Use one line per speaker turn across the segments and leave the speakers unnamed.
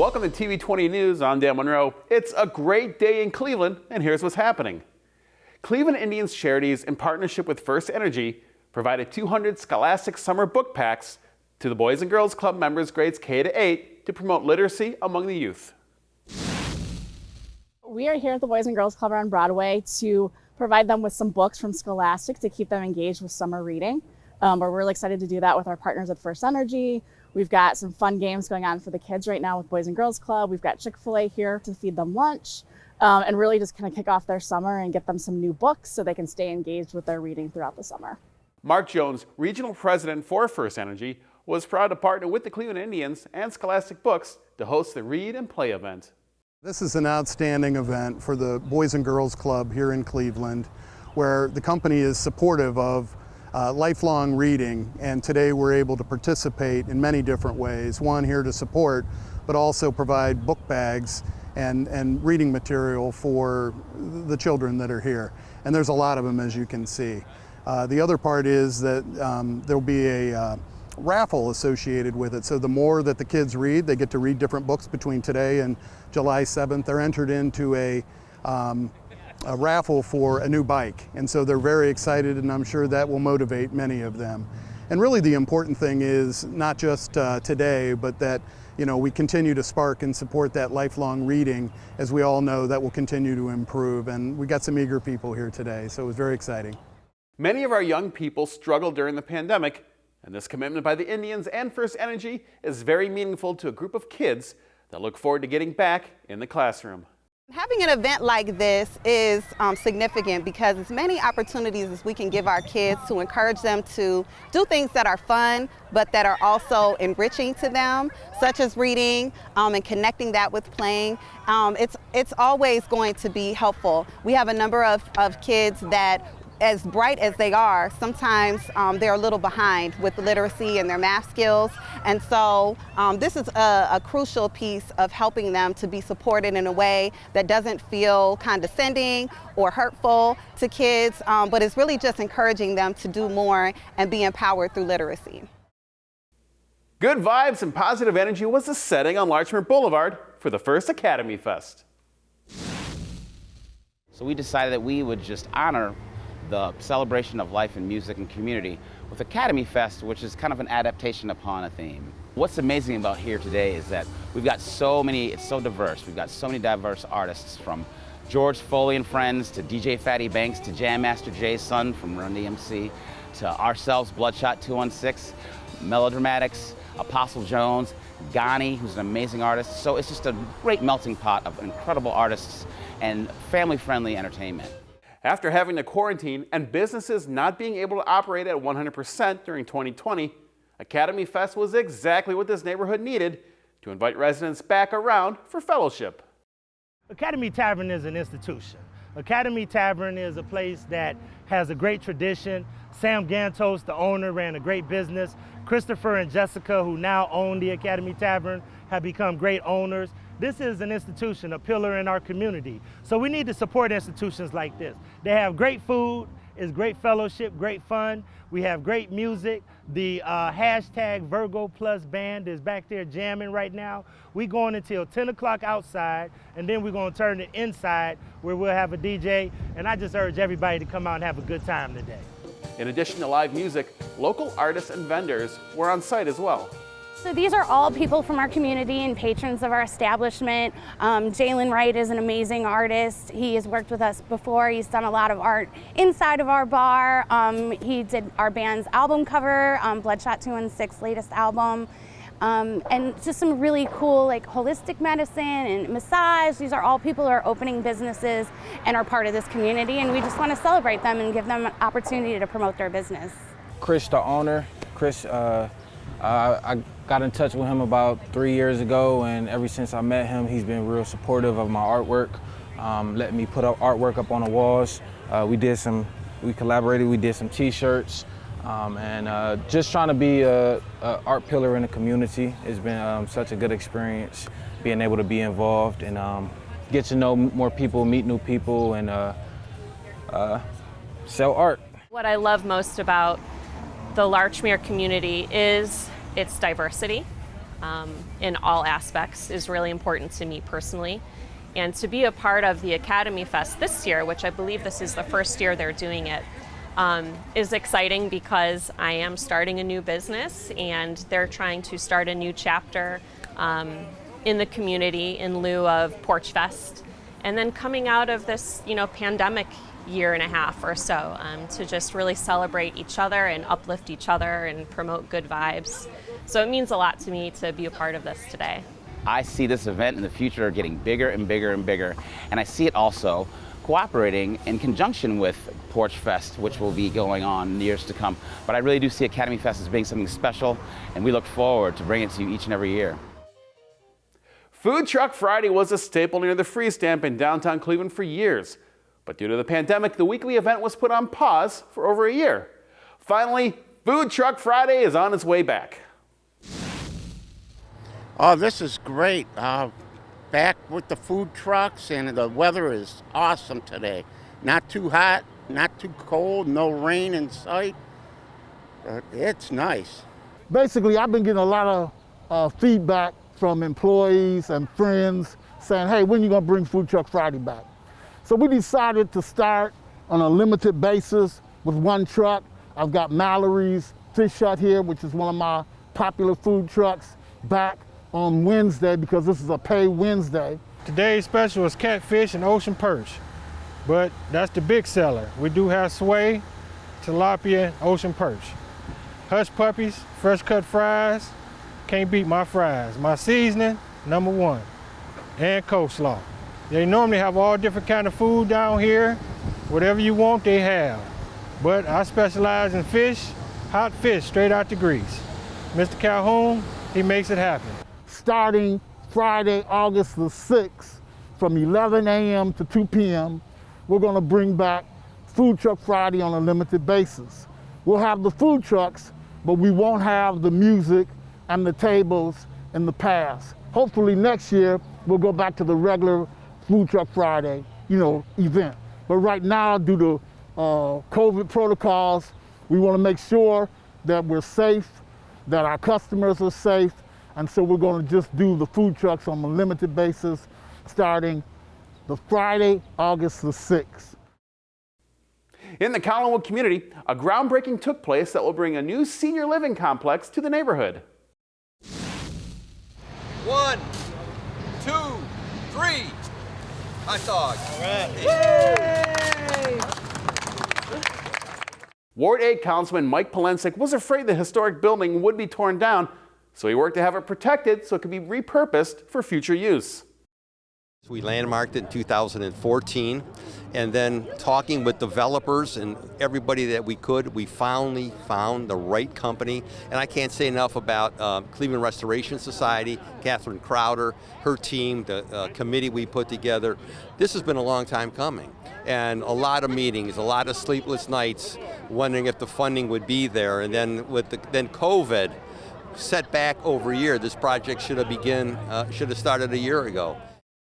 Welcome to TV20 News. I'm Dan Monroe. It's a great day in Cleveland, and here's what's happening. Cleveland Indians Charities, in partnership with First Energy, provided 200 Scholastic Summer Book Packs to the Boys and Girls Club members grades K to 8 to promote literacy among the youth.
We are here at the Boys and Girls Club on Broadway to provide them with some books from Scholastic to keep them engaged with summer reading. We're really excited to do that with our partners at First Energy. We've got some fun games going on for the kids right now with Boys and Girls Club. We've got Chick-fil-A here to feed them lunch and really just kind of kick off their summer and get them some new books so they can stay engaged with their reading throughout the summer. Mark
Jones, Regional President for First Energy, was proud to partner with the Cleveland Indians and Scholastic Books to host the Read and Play event.
This is an outstanding event for the Boys and Girls Club here in Cleveland, where the company is supportive of lifelong reading, and today we're able to participate in many different ways. One, here to support, but also provide book bags and reading material for the children that are here. And there's a lot of them, as you can see. The other part is that there'll be a raffle associated with it. So the more that the kids read, they get to read different books between today and July 7th. They're entered into a raffle for a new bike, and so they're very excited, and I'm sure that will motivate many of them. And really the important thing is not just today, but that we continue to spark and support that lifelong reading. As we all know, that will continue to improve, and we got some eager people here today, so it was very exciting.
Many of our young people struggled during the pandemic, and this commitment by the Indians and First Energy is very meaningful to a group of kids that look forward to getting back in the classroom.
Having an event like this is significant because as many opportunities as we can give our kids to encourage them to do things that are fun but that are also enriching to them, such as reading and connecting that with playing. It's always going to be helpful. We have a number of kids that, as bright as they are, sometimes they're a little behind with literacy and their math skills. And so this is a crucial piece of helping them to be supported in a way that doesn't feel condescending or hurtful to kids, but is really just encouraging them to do more and be empowered through literacy.
Good vibes and positive energy was the setting on Larchmont Boulevard for the first Academy Fest.
So we decided that we would just honor the celebration of life and music and community with Academy Fest, which is kind of an adaptation upon a theme. What's amazing about here today is that we've got it's so diverse. We've got so many diverse artists, from George Foley and Friends to DJ Fatty Banks to Jam Master Jay's son from Run DMC to ourselves, Bloodshot 216, Melodramatics, Apostle Jones, Ghani, who's an amazing artist. So it's just a great melting pot of incredible artists and family-friendly entertainment.
After having to quarantine and businesses not being able to operate at 100% during 2020, Academy Fest was exactly what this neighborhood needed to invite residents back around for fellowship.
Academy Tavern is an institution. Academy Tavern is a place that has a great tradition. Sam Gantos, the owner, ran a great business. Christopher and Jessica, who now own the Academy Tavern, have become great owners. This is an institution, a pillar in our community. So we need to support institutions like this. They have great food, it's great fellowship, great fun. We have great music. The hashtag Virgo Plus band is back there jamming right now. We're going until 10 o'clock outside, and then we're going to turn it inside where we'll have a DJ. And I just urge everybody to come out and have a good time today.
In addition to live music, local artists and vendors were on site as well.
So these are all people from our community and patrons of our establishment. Jalen Wright is an amazing artist. He has worked with us before. He's done a lot of art inside of our bar. He did our band's album cover, Bloodshot 216's latest album. And just some really cool holistic medicine and massage. These are all people who are opening businesses and are part of this community, and we just want to celebrate them and give them an opportunity to promote their business.
Chris, the owner, I got in touch with him about 3 years ago, and ever since I met him, he's been real supportive of my artwork, letting me put artwork up on the walls. We collaborated, we did some t-shirts, and just trying to be a art pillar in the community. It's been such a good experience being able to be involved and get to know more people, meet new people, and sell art.
What I love most about the Larchmere community is its diversity. in all aspects is really important to me personally. And to be a part of the Academy Fest this year, which I believe this is the first year they're doing it, is exciting because I am starting a new business and they're trying to start a new chapter in the community in lieu of Porch Fest. And then coming out of this, pandemic year and a half or so, to just really celebrate each other and uplift each other and promote good vibes. So it means a lot to me to be a part of this today.
I see this event in the future getting bigger and bigger and bigger, and I see it also cooperating in conjunction with Porch Fest, which will be going on in the years to come. But I really do see Academy Fest as being something special, and we look forward to bringing it to you each and every year.
Food Truck Friday was a staple near the Free Stamp in downtown Cleveland for years. But due to the pandemic, the weekly event was put on pause for over a year. Finally, Food Truck Friday is on its way back.
Oh, this is great. Back with the food trucks, and the weather is awesome today. Not too hot, not too cold, no rain in sight. It's nice.
Basically, I've been getting a lot of feedback from employees and friends saying, hey, when are you going to bring Food Truck Friday back? So we decided to start on a limited basis with one truck. I've got Mallory's Fish Hut here, which is one of my popular food trucks, back on Wednesday because this is a pay Wednesday.
Today's special is catfish and ocean perch, but that's the big seller. We do have sway, tilapia, and ocean perch. Hush puppies, fresh cut fries, can't beat my fries. My seasoning, #1, and coleslaw. They normally have all different kind of food down here. Whatever you want, they have. But I specialize in fish, hot fish, straight out the grease. Mr. Calhoun, he makes it happen.
Starting Friday, August the 6th, from 11 a.m. to 2 p.m., we're going to bring back Food Truck Friday on a limited basis. We'll have the food trucks, but we won't have the music and the tables in the past. Hopefully next year, we'll go back to the regular Food Truck Friday, event. But right now, due to COVID protocols, we want to make sure that we're safe, that our customers are safe, and so we're going to just do the food trucks on a limited basis starting the Friday, August the 6th.
In the Collinwood community, a groundbreaking took place that will bring a new senior living complex to the neighborhood.
1, 2, 3. Hot dog. All right.
Ward 8 Councilman Mike Polensek was afraid the historic building would be torn down, so he worked to have it protected so it could be repurposed for future use.
We landmarked it in 2014, and then talking with developers and everybody that we could, we finally found the right company. And I can't say enough about Cleveland Restoration Society, Catherine Crowder, her team, the committee we put together. This has been a long time coming, and a lot of meetings, a lot of sleepless nights, wondering if the funding would be there. And then with then COVID set back over a year. This project should have started a year ago.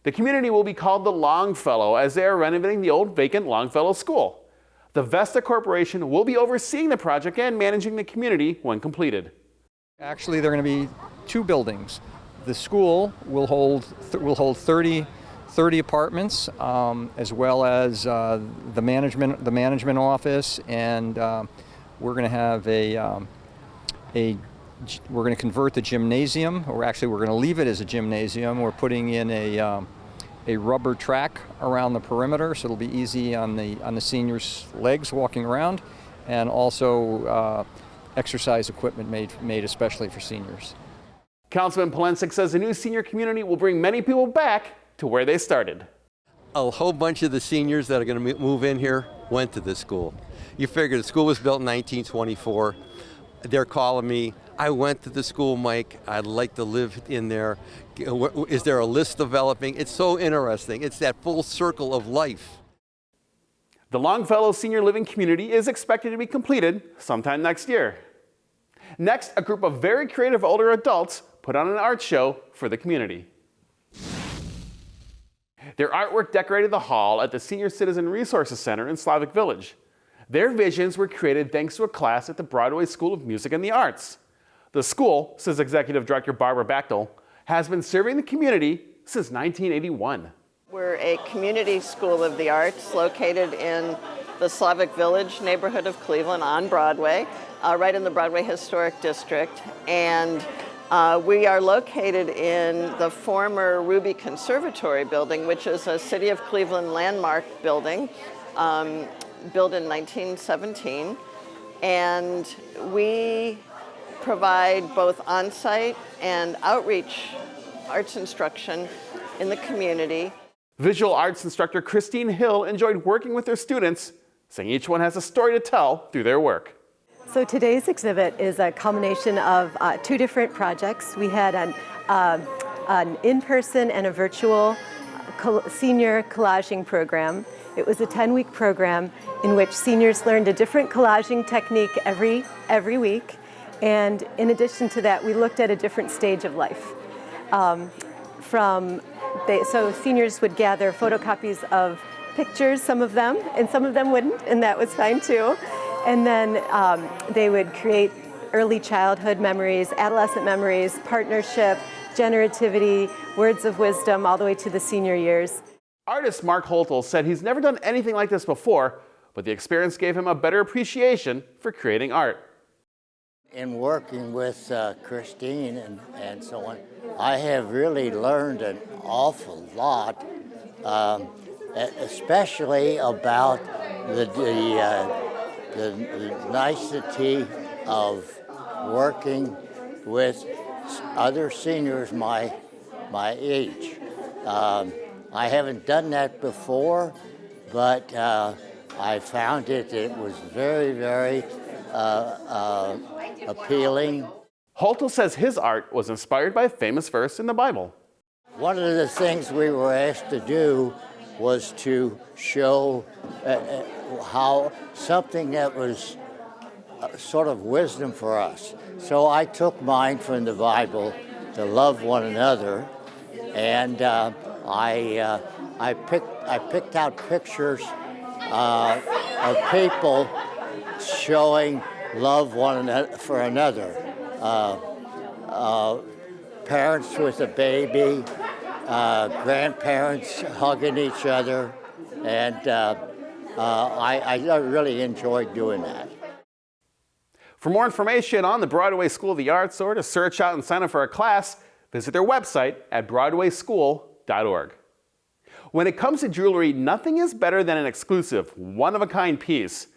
The community will be called the Longfellow as they are renovating the old vacant Longfellow School. The Vesta Corporation will be overseeing the project and managing the community when completed.
Actually, there are going to be two buildings. The school will hold 30 apartments, as well as the management office, and we're going to have we're going to convert the gymnasium, or actually we're going to leave it as a gymnasium. We're putting in a rubber track around the perimeter, so it'll be easy on the seniors' legs walking around, and also exercise equipment made especially for seniors.
Councilman Polensek says the new senior community will bring many people back to where they started.
A whole bunch of the seniors that are going to move in here went to this school. You figure the school was built in 1924. They're calling me, I went to the school, Mike, I'd like to live in there. Is there a list developing? It's so interesting. It's that full circle of life.
The Longfellow Senior Living Community is expected to be completed sometime next year. Next, a group of very creative older adults put on an art show for the community. Their artwork decorated the hall at the Senior Citizen Resources Center in Slavic Village. Their visions were created thanks to a class at the Broadway School of Music and the Arts. The school, says Executive Director Barbara Bechtel, has been serving the community since 1981.
We're a community school of the arts located in the Slavic Village neighborhood of Cleveland on Broadway, right in the Broadway Historic District. And we are located in the former Ruby Conservatory building, which is a City of Cleveland landmark building, built in 1917. And we provide both on-site and outreach arts instruction in the community.
Visual arts instructor Christine Hill enjoyed working with their students, saying each one has a story to tell through their work.
So today's exhibit is a culmination of two different projects. We had an in-person and a virtual senior collaging program. It was a 10-week program in which seniors learned a different collaging technique every week. And in addition to that, we looked at a different stage of life. So seniors would gather photocopies of pictures, some of them, and some of them wouldn't, and that was fine too. And then they would create early childhood memories, adolescent memories, partnership, generativity, words of wisdom, all the way to the senior years.
Artist Mark Holtel said he's never done anything like this before, but the experience gave him a better appreciation for creating art.
In working with Christine and so on, I have really learned an awful lot, especially about the nicety of working with other seniors my age. I haven't done that before, but I found it was very, very appealing.
Holtel says his art was inspired by a famous verse in the Bible.
One of the things we were asked to do was to show how something that was sort of wisdom for us. So I took mine from the Bible, to love one another, and I picked out pictures of people showing love one another for another. Parents with a baby, grandparents hugging each other, and I really enjoyed doing that.
For more information on the Broadway School of the Arts or to search out and sign up for a class, visit their website at broadwayschool.org. When it comes to jewelry, nothing is better than an exclusive, one-of-a-kind piece.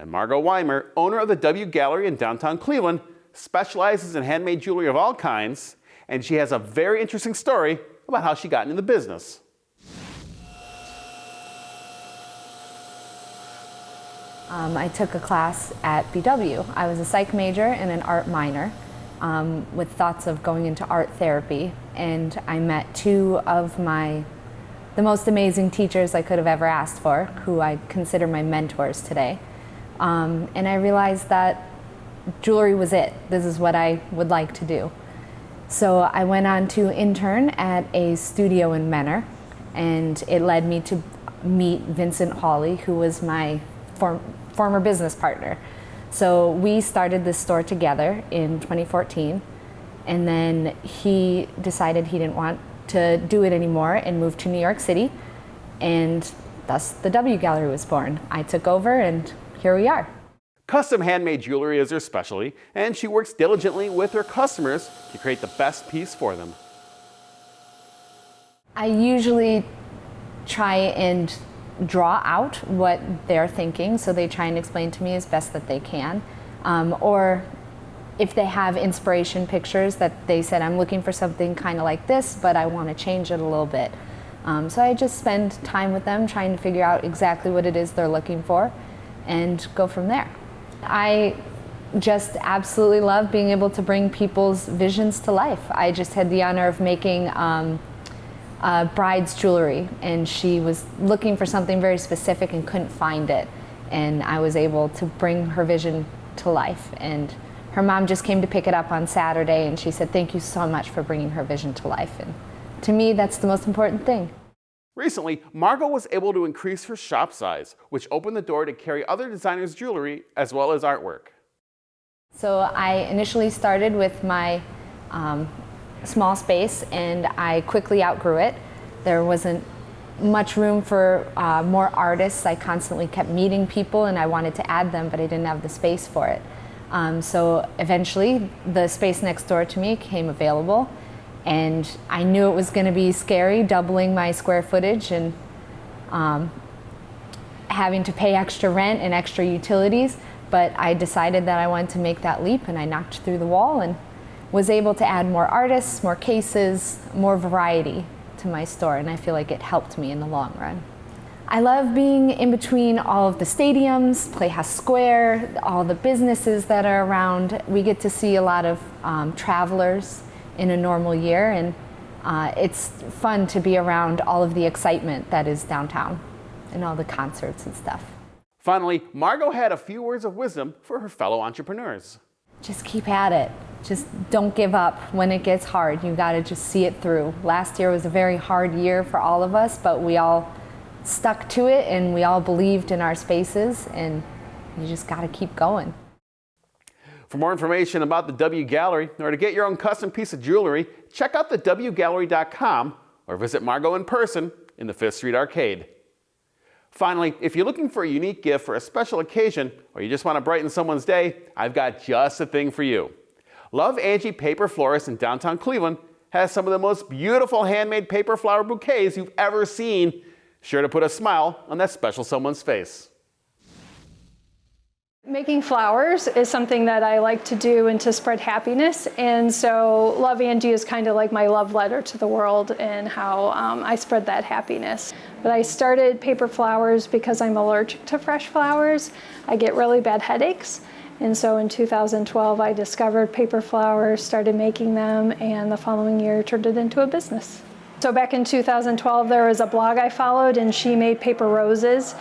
And Margot Weimer, owner of the W Gallery in downtown Cleveland, specializes in handmade jewelry of all kinds, and she has a very interesting story about how she got into the business.
I took a class at BW. I was a psych major and an art minor with thoughts of going into art therapy, and I met two of the most amazing teachers I could have ever asked for, who I consider my mentors today. And I realized that jewelry was it. This is what I would like to do. So I went on to intern at a studio in Menor, and it led me to meet Vincent Hawley, who was my former business partner. So we started this store together in 2014, and then he decided he didn't want to do it anymore and moved to New York City, and thus the W Gallery was born. I took over, and here we are.
Custom handmade jewelry is her specialty, and she works diligently with her customers to create the best piece for them.
I usually try and draw out what they're thinking, so they try and explain to me as best that they can. Or if they have inspiration pictures that they said, I'm looking for something kind of like this, but I want to change it a little bit. So I just spend time with them trying to figure out exactly what it is they're looking for and go from there. I just absolutely love being able to bring people's visions to life. I just had the honor of making bride's jewelry, and she was looking for something very specific and couldn't find it, and I was able to bring her vision to life. And her mom just came to pick it up on Saturday, and she said, thank you so much for bringing her vision to life. And to me, that's the most important thing.
Recently, Margot was able to increase her shop size, which opened the door to carry other designers' jewelry as well as artwork.
So I initially started with my small space and I quickly outgrew it. There wasn't much room for more artists. I constantly kept meeting people and I wanted to add them, but I didn't have the space for it. So eventually the space next door to me came available and I knew it was going to be scary, doubling my square footage and having to pay extra rent and extra utilities, but I decided that I wanted to make that leap and I knocked through the wall and was able to add more artists, more cases, more variety to my store, and I feel like it helped me in the long run. I love being in between all of the stadiums, Playhouse Square, all the businesses that are around. We get to see a lot of travelers in a normal year, and it's fun to be around all of the excitement that is downtown and all the concerts and stuff.
Finally, Margot had a few words of wisdom for her fellow entrepreneurs.
Just keep at it. Just don't give up when it gets hard. You gotta just see it through. Last year was a very hard year for all of us, but we all stuck to it and we all believed in our spaces and you just gotta keep going.
For more information about the W Gallery or to get your own custom piece of jewelry, check out the wgallery.com or visit Margot in person in the 5th Street Arcade. Finally, if you're looking for a unique gift for a special occasion or you just want to brighten someone's day, I've got just the thing for you. Love Anji Paper Florist in downtown Cleveland has some of the most beautiful handmade paper flower bouquets you've ever seen, sure to put a smile on that special someone's face.
Making flowers is something that I like to do and to spread happiness, and so Love Anji is kind of like my love letter to the world and how I spread that happiness. But I started paper flowers because I'm allergic to fresh flowers. I get really bad headaches, and so in 2012 I discovered paper flowers, started making them, and the following year turned it into a business. So back in 2012 there was a blog I followed and she made paper roses,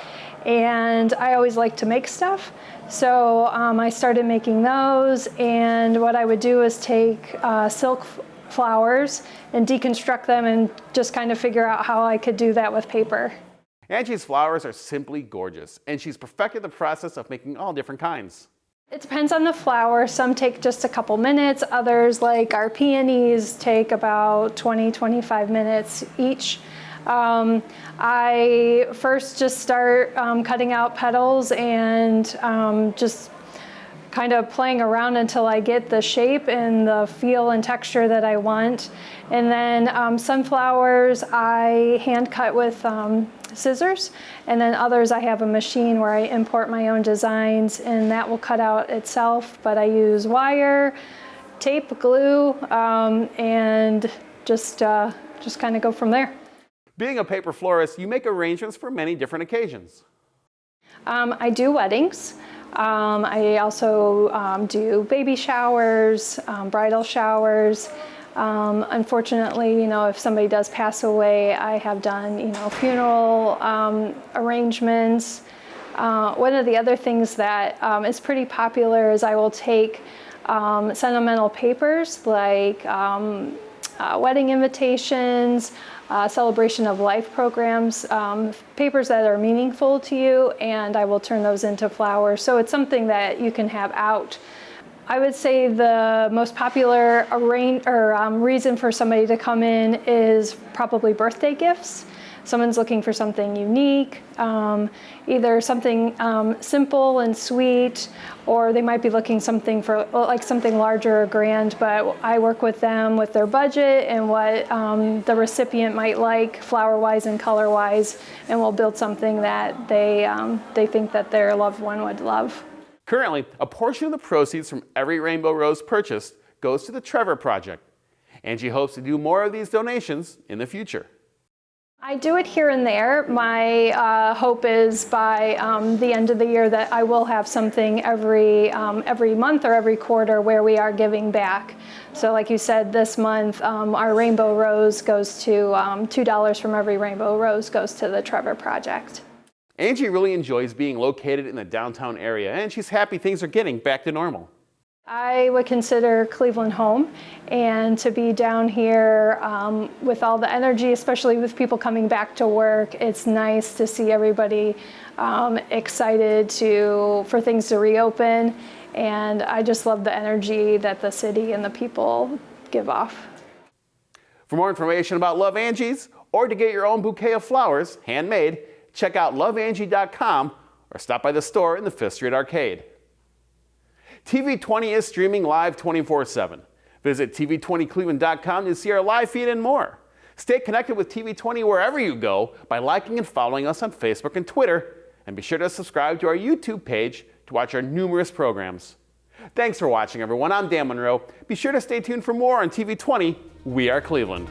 and I always like to make stuff. So I started making those, and what I would do is take silk flowers and deconstruct them and just kind of figure out how I could do that with paper.
Anji's flowers are simply gorgeous, and she's perfected the process of making all different kinds.
It depends on the flower. Some take just a couple minutes. Others, like our peonies, take about 20-25 minutes each. I first just start cutting out petals and just kind of playing around until I get the shape and the feel and texture that I want. And then sunflowers I hand cut with scissors, and then others I have a machine where I import my own designs and that will cut out itself, but I use wire, tape, glue, and just kind of go from there.
Being a paper florist, you make arrangements for many different occasions.
I do weddings. I also do baby showers, bridal showers. Unfortunately, if somebody does pass away, I have done, funeral arrangements. One of the other things that is pretty popular is I will take sentimental papers like wedding invitations, celebration of life programs, papers that are meaningful to you, and I will turn those into flowers. So it's something that you can have out. I would say the most popular reason for somebody to come in is probably birthday gifts. Someone's looking for something unique, either something simple and sweet, or they might be looking something for something larger or grand, but I work with them with their budget and what the recipient might like flower-wise and color-wise, and we'll build something that they think that their loved one would love.
Currently, a portion of the proceeds from every rainbow rose purchased goes to the Trevor Project. Anji hopes to do more of these donations in the future.
I do it here and there. My hope is by the end of the year that I will have something every month or every quarter where we are giving back. So like you said, this month our rainbow rose goes to $2 from every rainbow rose goes to the Trevor Project.
Anji really enjoys being located in the downtown area, and she's happy things are getting back to normal.
I would consider Cleveland home, and to be down here with all the energy, especially with people coming back to work, it's nice to see everybody excited for things to reopen. And I just love the energy that the city and the people give off.
For more information about Love Angie's or to get your own bouquet of flowers, handmade, check out loveangie.com or stop by the store in the 5th Street Arcade. TV20 is streaming live 24/7. Visit TV20cleveland.com to see our live feed and more. Stay connected with TV20 wherever you go by liking and following us on Facebook and Twitter, and be sure to subscribe to our YouTube page to watch our numerous programs. Thanks for watching, everyone. I'm Dan Monroe. Be sure to stay tuned for more on TV20. We are Cleveland.